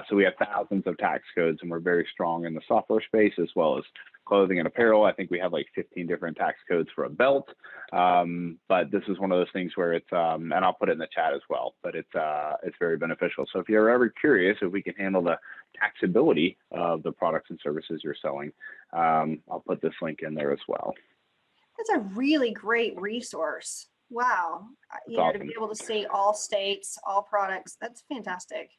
So we have thousands of tax codes, and we're very strong in the software space as well as clothing and apparel. I think we have like 15 different tax codes for a belt. But this is one of those things where it's, and I'll put it in the chat as well, but it's very beneficial. So if you're ever curious if we can handle the taxability of the products and services you're selling, I'll put this link in there as well. That's a really great resource. Wow. You know, to be able to see all states, all products, that's fantastic.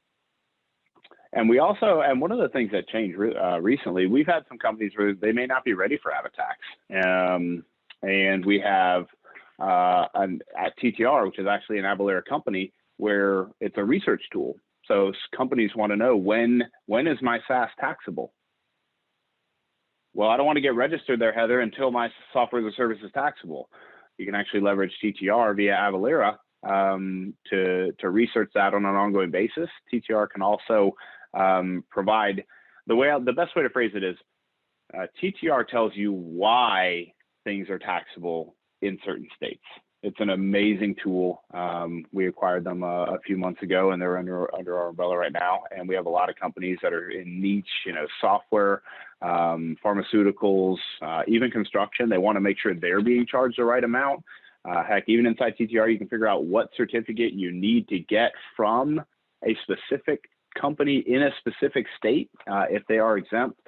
And we also, and one of the things that changed recently, we've had some companies where they may not be ready for Avatax. And we have at TTR, which is actually an Avalara company, where it's a research tool. So companies want to know when is my SaaS taxable? Well, I don't want to get registered there, Heather, until my software as a service is taxable. You can actually leverage TTR via Avalara to research that on an ongoing basis. TTR can also provide the best way to phrase it is TTR tells you why things are taxable in certain states. It's an amazing tool. We acquired them a few months ago, and they're under our umbrella right now. And we have a lot of companies that are in niche, software, pharmaceuticals, even construction. They want to make sure they're being charged the right amount. Heck, even inside TTR, you can figure out what certificate you need to get from a specific company in a specific state if they are exempt.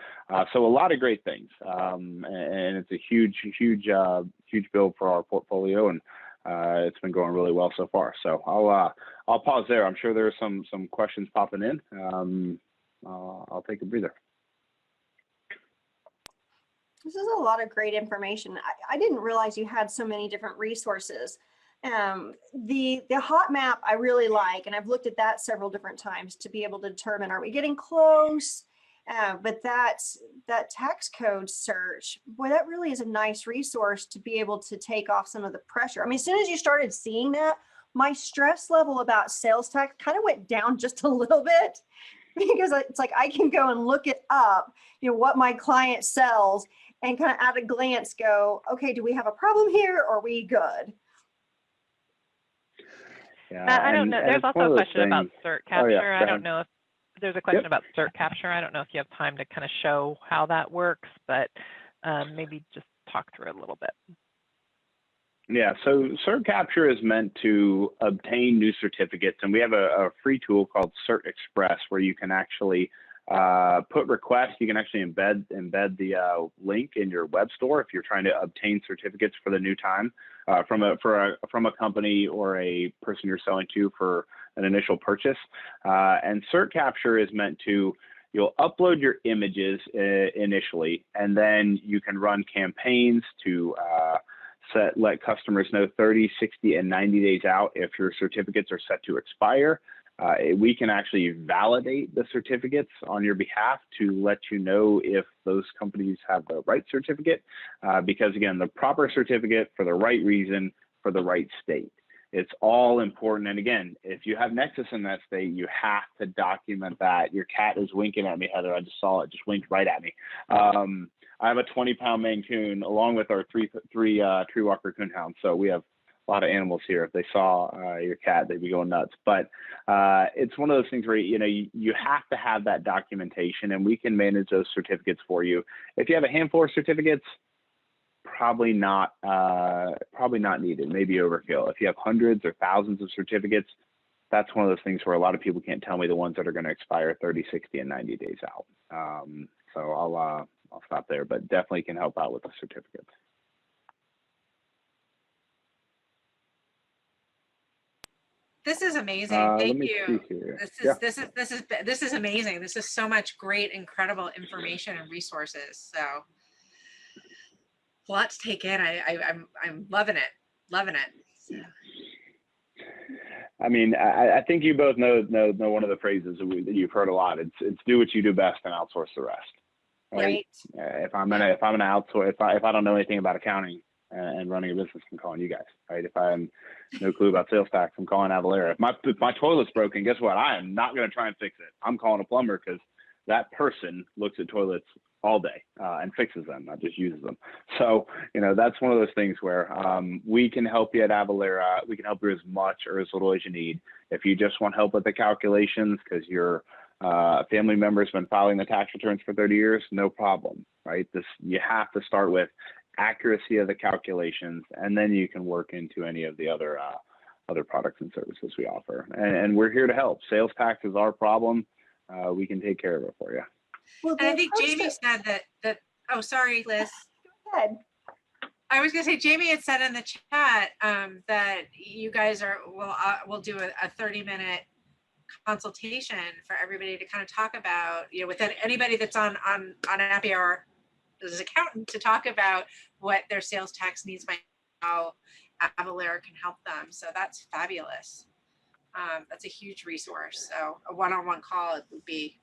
So a lot of great things, and it's a huge build for our portfolio, and it's been going really well so far. So I'll pause there. I'm sure there's some questions popping in. I'll take a breather. This is a lot of great information. I didn't realize you had so many different resources. The hot map I really like, and I've looked at that several different times to be able to determine, are we getting close? But that tax code search, boy, that really is a nice resource to be able to take off some of the pressure. I mean, as soon as you started seeing that, my stress level about sales tax kind of went down just a little bit, because it's like I can go and look it up, what my client sells, and kind of at a glance go, okay, do we have a problem here, or are we good? Yeah, I don't know. There's also a question about cert capture. Oh, yeah, I don't know if there's a question about cert capture. I don't know if you have time to kind of show how that works, but maybe just talk through it a little bit. Yeah, so cert capture is meant to obtain new certificates, and we have a free tool called Cert Express where you can actually put requests. You can actually embed the link in your web store if you're trying to obtain certificates for the new time from a company or a person you're selling to for an initial purchase. And cert capture is meant to, you'll upload your images initially, and then you can run campaigns to let customers know 30, 60, and 90 days out if your certificates are set to expire. We can actually validate the certificates on your behalf to let you know if those companies have the right certificate, because again, the proper certificate for the right reason for the right state. It's all important. And again, if you have nexus in that state, you have to document that. Your cat is winking at me, Heather. I just saw it, just winked right at me. I have a 20-pound Maine Coon along with our three Tree Walker Coonhounds. So we have a lot of animals here. If they saw your cat, they'd be going nuts. But it's one of those things where you have to have that documentation, and we can manage those certificates for you. If you have a handful of certificates, probably not needed. Maybe overkill. If you have hundreds or thousands of certificates, that's one of those things where a lot of people can't tell me the ones that are going to expire 30, 60, and 90 days out. So I'll stop there, but definitely can help out with the certificates. This is amazing. Thank you. This is amazing. This is so much great, incredible information and resources. So a lot to take in. I'm loving it. Loving it. So. I mean, I think you both know one of the phrases that you've heard a lot. It's do what you do best and outsource the rest. Right. If I'm gonna outsource, if I don't know anything about accounting and running a business, I'm calling you guys. Right. If I have no clue about sales tax, I'm calling Avalara. If my toilet's broken, guess what? I am not gonna try and fix it. I'm calling a plumber because that person looks at toilets all day and fixes them, not just uses them. So, that's one of those things where we can help you at Avalara. We can help you as much or as little as you need. If you just want help with the calculations because your family member's been filing the tax returns for 30 years, no problem, right? You have to start with accuracy of the calculations, and then you can work into any of the other products and services we offer. And we're here to help. Sales tax is our problem. We can take care of it for you. Well, and I think Jamie said that, oh, sorry, Liz. Go ahead. I was going to say, Jamie had said in the chat that you guys will do a 30-minute consultation for everybody to kind of talk about, with anybody that's on Happy Hour as an accountant, to talk about what their sales tax needs might be, how Avalara can help them. So that's fabulous. That's a huge resource. So a one-on-one call would be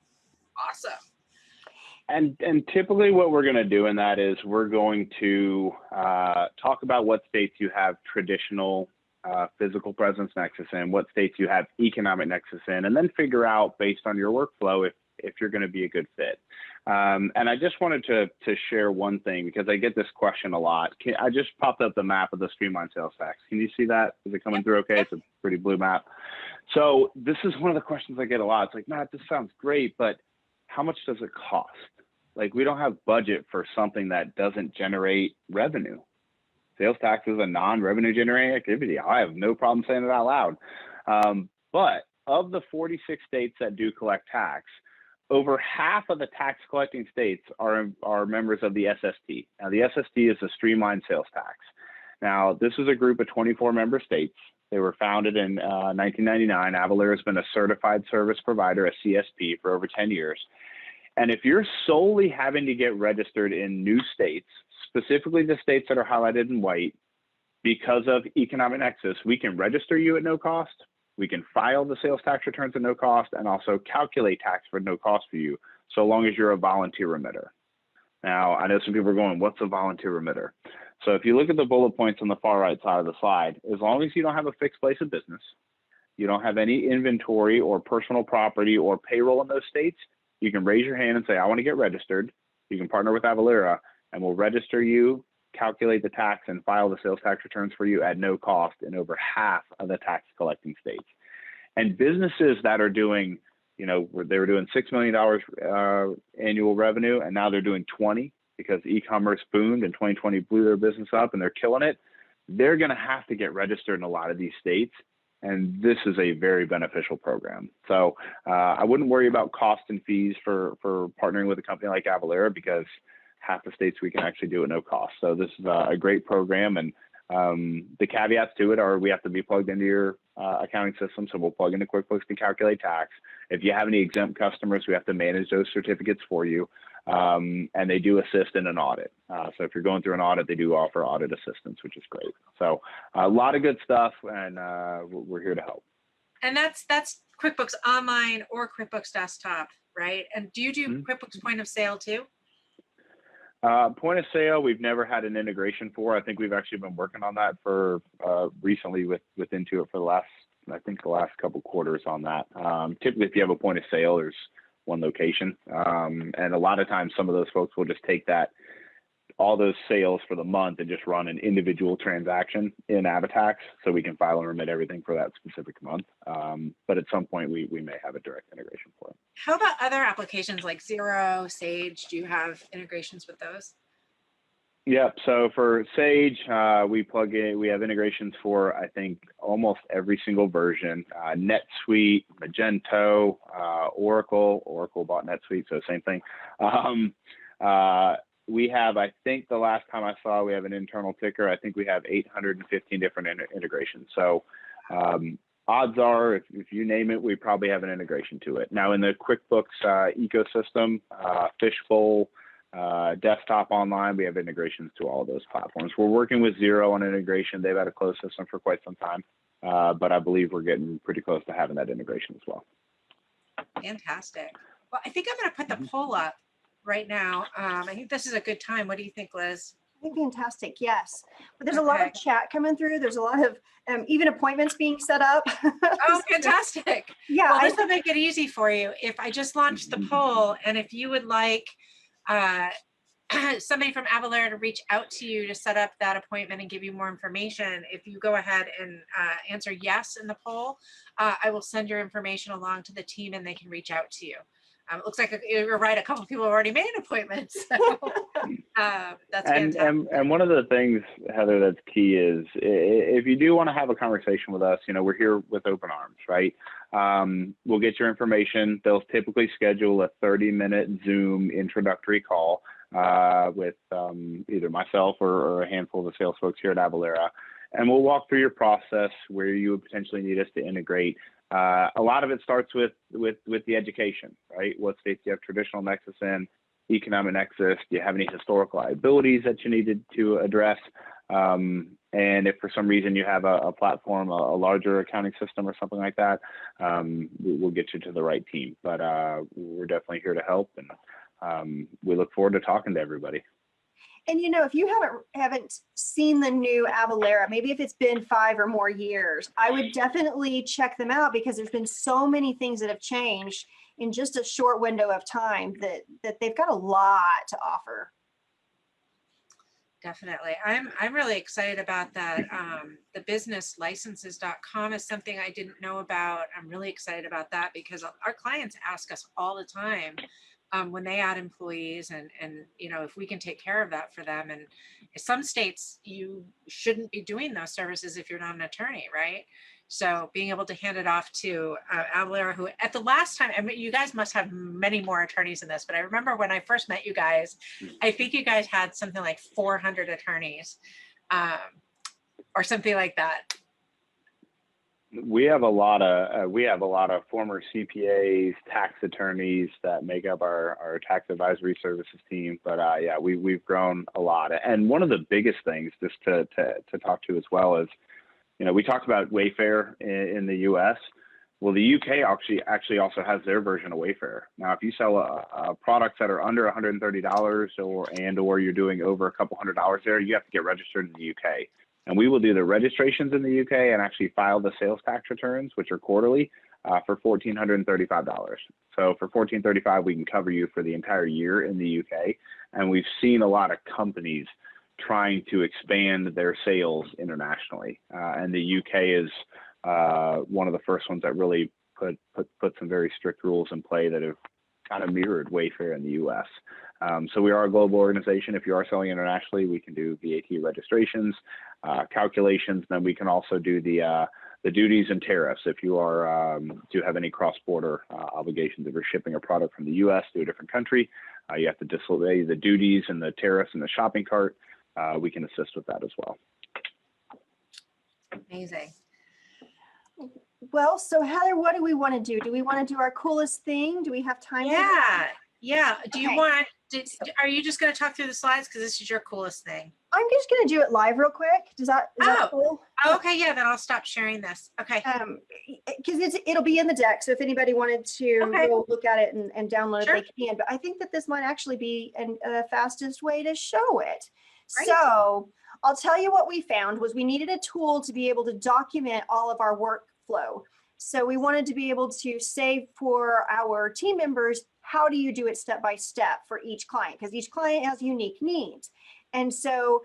awesome. And typically what we're going to do in that is we're going to talk about what states you have traditional physical presence nexus in, what states you have economic nexus in, and then figure out based on your workflow if you're going to be a good fit. And I just wanted to share one thing because I get this question a lot. I just popped up the map of the Streamlined Sales Tax. Can you see that? Is it coming through okay? It's a pretty blue map. So this is one of the questions I get a lot. It's like, Matt, this sounds great, but how much does it cost? Like, we don't have budget for something that doesn't generate revenue. Sales tax is a non-revenue generating activity. I have no problem saying it out loud. But of the 46 states that do collect tax, over half of the tax collecting states are members of the SST. Now, the SST is a Streamlined Sales Tax. Now, this is a group of 24 member states. They were founded in 1999. Avalara has been a certified service provider, a CSP, for over 10 years. And if you're solely having to get registered in new states, specifically the states that are highlighted in white, because of economic nexus, we can register you at no cost. We can file the sales tax returns at no cost and also calculate tax for no cost for you, so long as you're a volunteer remitter. Now, I know some people are going, what's a volunteer remitter? So if you look at the bullet points on the far right side of the slide, as long as you don't have a fixed place of business, you don't have any inventory or personal property or payroll in those states, you can raise your hand and say, I want to get registered. You can partner with Avalara and we'll register you, calculate the tax, and file the sales tax returns for you at no cost in over half of the tax collecting states. And businesses that are doing, they were doing $6 million annual revenue, and now they're doing 20 because e-commerce boomed and 2020 blew their business up and they're killing it. They're going to have to get registered in a lot of these states. And this is a very beneficial program. So I wouldn't worry about cost and fees for partnering with a company like Avalara because half the states we can actually do at no cost. So this is a great program. And the caveats to it are we have to be plugged into your accounting system. So we'll plug into QuickBooks to calculate tax. If you have any exempt customers, we have to manage those certificates for you. And they do assist in an audit. So if you're going through an audit, they do offer audit assistance, which is great. So a lot of good stuff, and we're here to help. And that's QuickBooks Online or QuickBooks Desktop, right? And do you do QuickBooks Point of Sale too? Point of sale, we've never had an integration for. I think we've actually been working on that for recently with Intuit for the last couple quarters on that. Typically, if you have a point of sale, there's one location. And a lot of times some of those folks will just take all those sales for the month and just run an individual transaction in AvaTax so we can file and remit everything for that specific month. But at some point we may have a direct integration for it. How about other applications like Xero, Sage? Do you have integrations with those? Yep. So for Sage, we plug in, we have integrations for, I think, almost every single version. NetSuite, Magento, Oracle bought NetSuite, so same thing. We have, I think the last time I saw, we have an internal ticker. I think we have 815 different integrations. So odds are, if you name it, we probably have an integration to it. Now in the QuickBooks ecosystem, Fishbowl, desktop, online, we have integrations to all of those platforms. We're working with Xero on integration. They've had a closed system for quite some time, but I believe we're getting pretty close to having that integration as well. Fantastic. Well, I think I'm going to put the poll up right now. I think this is a good time. What do you think, Liz? I think fantastic, yes. But there's a lot of chat coming through. There's a lot of even appointments being set up. Oh, fantastic. Yeah. Well, this will make it easy for you. If I just launched the poll, and if you would like somebody from Avalara to reach out to you to set up that appointment and give you more information, if you go ahead and answer yes in the poll, I will send your information along to the team and they can reach out to you. It looks like you're right. A couple of people have already made appointments. So, that's fantastic. And one of the things, Heather, that's key is if you do want to have a conversation with us, you know, we're here with open arms, right? We'll get your information. They'll typically schedule a 30-minute Zoom introductory call with either myself or a handful of the sales folks here at Avalara. And we'll walk through your process where you would potentially need us to integrate. A lot of it starts with the education, right? What states do you have traditional nexus in, economic nexus? Do you have any historical liabilities that you needed to address? And if for some reason you have a platform, a larger accounting system or something like that, we'll get you to the right team. But we're definitely here to help, and we look forward to talking to everybody. And you know, if you haven't seen the new Avalara, maybe if it's been 5 or more years, I would definitely check them out because there's been so many things that have changed in just a short window of time that they've got a lot to offer. Definitely. I'm really excited about that. The businesslicenses.com is something I didn't know about. I'm really excited about that because our clients ask us all the time when they add employees and you know, if we can take care of that for them. And in some states, you shouldn't be doing those services if you're not an attorney, right? So being able to hand it off to Avalara, who at the last time, I mean, you guys must have many more attorneys in this, but I remember when I first met you guys, I think you guys had something like 400 attorneys or something like that. We have a lot of former CPAs, tax attorneys that make up our tax advisory services team. But yeah, we've grown a lot. And one of the biggest things, just to talk to as well, is, you know, we talked about Wayfair in the U.S. Well, the UK actually also has their version of Wayfair. Now, if you sell products that are under $130 or you're doing over a couple $100 there, you have to get registered in the UK. And we will do the registrations in the UK and actually file the sales tax returns, which are quarterly, for $1,435. So for $1,435, we can cover you for the entire year in the UK. And we've seen a lot of companies trying to expand their sales internationally. And the UK is one of the first ones that really put some very strict rules in play that have kind of mirrored Wayfair in the US. So we are a global organization. If you are selling internationally, we can do VAT registrations, calculations. Then we can also do the duties and tariffs. If you are do have any cross-border obligations, if you're shipping a product from the US to a different country, you have to display the duties and the tariffs in the shopping cart. We can assist with that as well. Amazing. Well, so Heather, what do we want to do? Do we want to do our coolest thing? Do we have time? Yeah. Do you want, are you just going to talk through the slides? Because this is your coolest thing. I'm just going to do it live real quick. Is that cool? Okay, yeah, then I'll stop sharing this. Okay. Because it'll be in the deck. So if anybody wanted to go look at it and download it, they can. But I think that this might actually be the fastest way to show it. Right. So I'll tell you what we found was we needed a tool to be able to document all of our workflow. So we wanted to be able to say for our team members, how do you do it step by step for each client? Because each client has unique needs. And so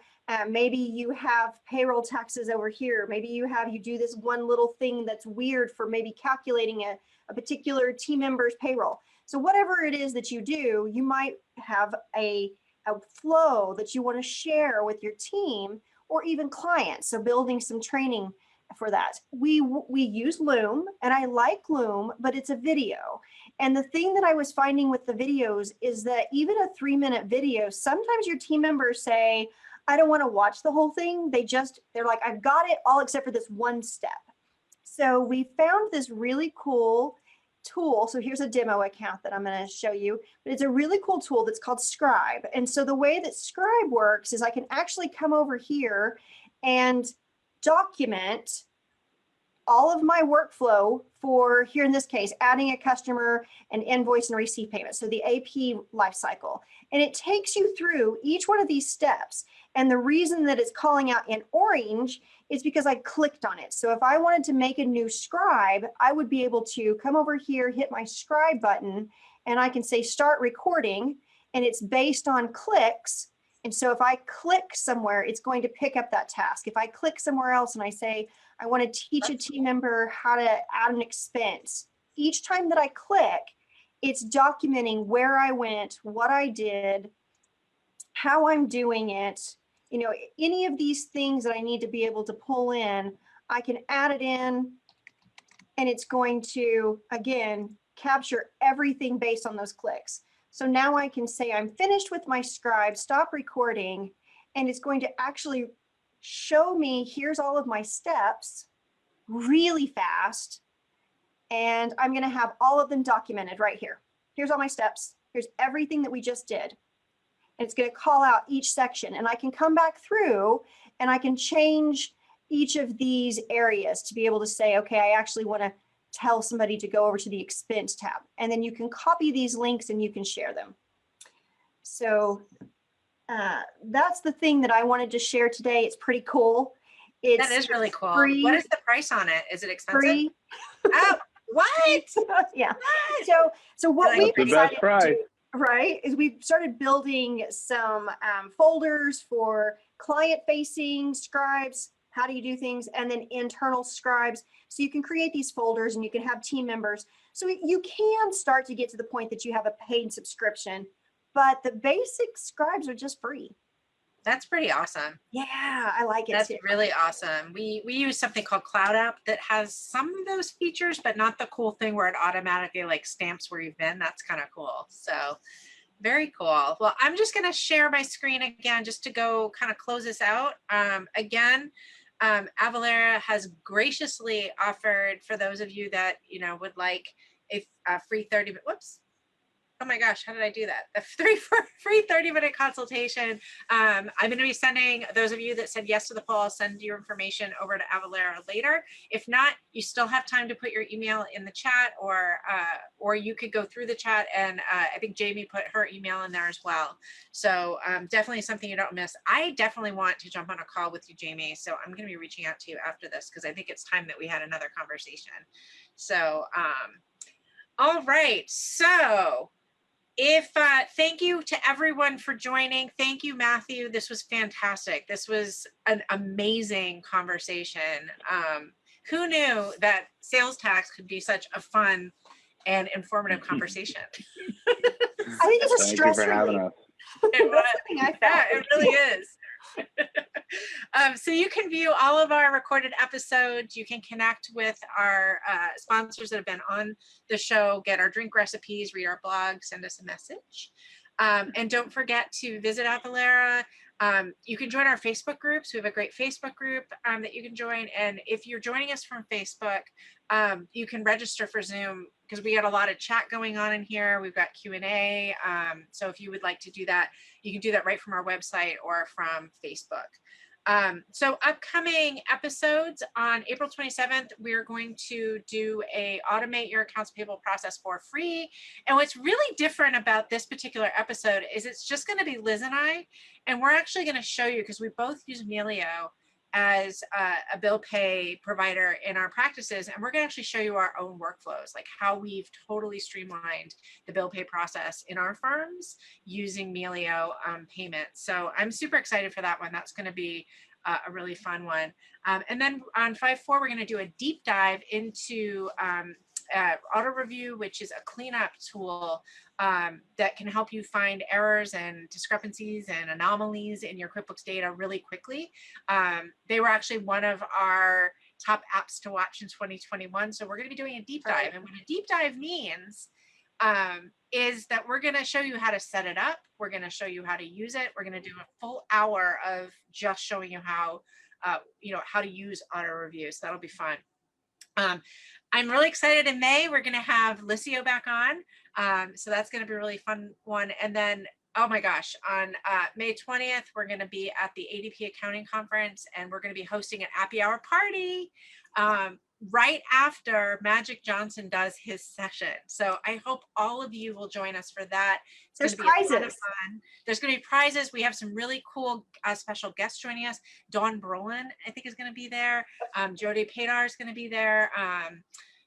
maybe you have payroll taxes over here. Maybe you do this one little thing that's weird for maybe calculating a particular team member's payroll. So whatever it is that you do, you might have a a flow that you want to share with your team or even clients. So building some training for that. We use Loom, and I like Loom, but it's a video. And the thing that I was finding with the videos is that even a 3-minute video, sometimes your team members say, I don't want to watch the whole thing. They're like, I've got it all except for this one step. So we found this really cool tool. So here's a demo account that I'm going to show you, but it's a really cool tool that's called Scribe. And so the way that Scribe works is I can actually come over here and document all of my workflow for, here in this case, adding a customer, an invoice, and receive payment. So the AP lifecycle. And it takes you through each one of these steps. And the reason that it's calling out in orange is because I clicked on it. So if I wanted to make a new scribe, I would be able to come over here, hit my scribe button, and I can say start recording, and it's based on clicks. And so if I click somewhere, it's going to pick up that task. If I click somewhere else and I say, I want to teach a team member how to add an expense, each time that I click, it's documenting where I went, what I did, how I'm doing it. You know, any of these things that I need to be able to pull in, I can add it in, and it's going to, again, capture everything based on those clicks. So now I can say I'm finished with my scribe, stop recording, and it's going to actually show me, here's all of my steps really fast. And I'm going to have all of them documented right here. Here's all my steps. Here's everything that we just did. And it's going to call out each section, and I can come back through and I can change each of these areas to be able to say, okay, I actually want to tell somebody to go over to the expense tab. And then you can copy these links and you can share them. So that's the thing that I wanted to share today. It's pretty cool. That is really cool. Free, what is the price on it? Is it expensive? free. Oh, what? Yeah. What? So what we've the best decided price. to do, right, is we've started building some folders for client-facing scribes. How do you do things? And then internal scribes. So you can create these folders and you can have team members. So you can start to get to the point that you have a paid subscription, but the basic scribes are just free. That's pretty awesome. Yeah, I like it. That's too. really awesome. We use something called Cloud App that has some of those features, but not the cool thing where it automatically like stamps where you've been. That's kind of cool. So very cool. Well, I'm just going to share my screen again, just to go kind of close this out. Avalara has graciously offered, for those of you that, you know, would like a free 30-minute, whoops. Oh my gosh, how did I do that? A free 30-minute consultation. I'm going to be sending those of you that said yes to the poll, I'll send your information over to Avalara later. If not, you still have time to put your email in the chat, or you could go through the chat, and I think Jamie put her email in there as well. So definitely something you don't miss. I definitely want to jump on a call with you, Jamie. So I'm going to be reaching out to you after this because I think it's time that we had another conversation. So all right. So thank you to everyone for joining. Thank you, Matthew. This was fantastic. This was an amazing conversation. Who knew that sales tax could be such a fun and informative conversation? I think it's a stress Thank you for having relief. us. Yeah, it really is. So you can view all of our recorded episodes. You can connect with our sponsors that have been on the show, get our drink recipes, read our blog, send us a message. And don't forget to visit Avalara. You can join our Facebook groups. We have a great Facebook group that you can join. And if you're joining us from Facebook, you can register for Zoom because we got a lot of chat going on in here. We've got Q&A. So if you would like to do that, you can do that right from our website or from Facebook. So upcoming episodes on April 27th, we're going to do a automate your accounts payable process for free. And what's really different about this particular episode is it's just going to be Liz and I, and we're actually going to show you, because we both use Melio as a bill pay provider in our practices, and we're going to actually show you our own workflows, like how we've totally streamlined the bill pay process in our firms using Melio payments. So I'm super excited for that one. That's going to be a really fun one. And then on 5.4, we're going to do a deep dive into Auto Review, which is a cleanup tool that can help you find errors and discrepancies and anomalies in your QuickBooks data really quickly. They were actually one of our top apps to watch in 2021. So we're going to be doing a deep dive. And what a deep dive means is that we're going to show you how to set it up. We're going to show you how to use it. We're going to do a full hour of just showing you how, how to use Auto Review. So that'll be fun. I'm really excited. In May, we're going to have Licio back on. So that's going to be a really fun one. And then, oh my gosh, on May 20th, we're going to be at the ADP Accounting Conference, and we're going to be hosting an happy hour party right after Magic Johnson does his session. So I hope all of you will join us for that. There's prizes. A lot of fun. There's going to be prizes. We have some really cool special guests joining us. Dawn Brolin, I think, is going to be there. Jody Padar is going to be there.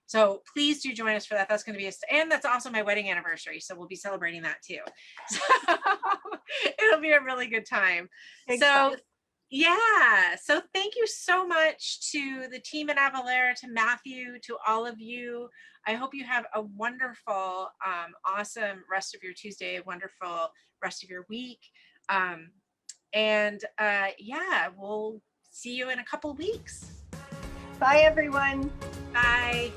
So please do join us for that. That's going to be, and that's also my wedding anniversary. So we'll be celebrating that too. So it'll be a really good time. So yeah. So thank you so much to the team at Avalara, to Matthew, to all of you. I hope you have a wonderful, awesome rest of your Tuesday, wonderful rest of your week. Yeah, we'll see you in a couple weeks. Bye, everyone. Bye.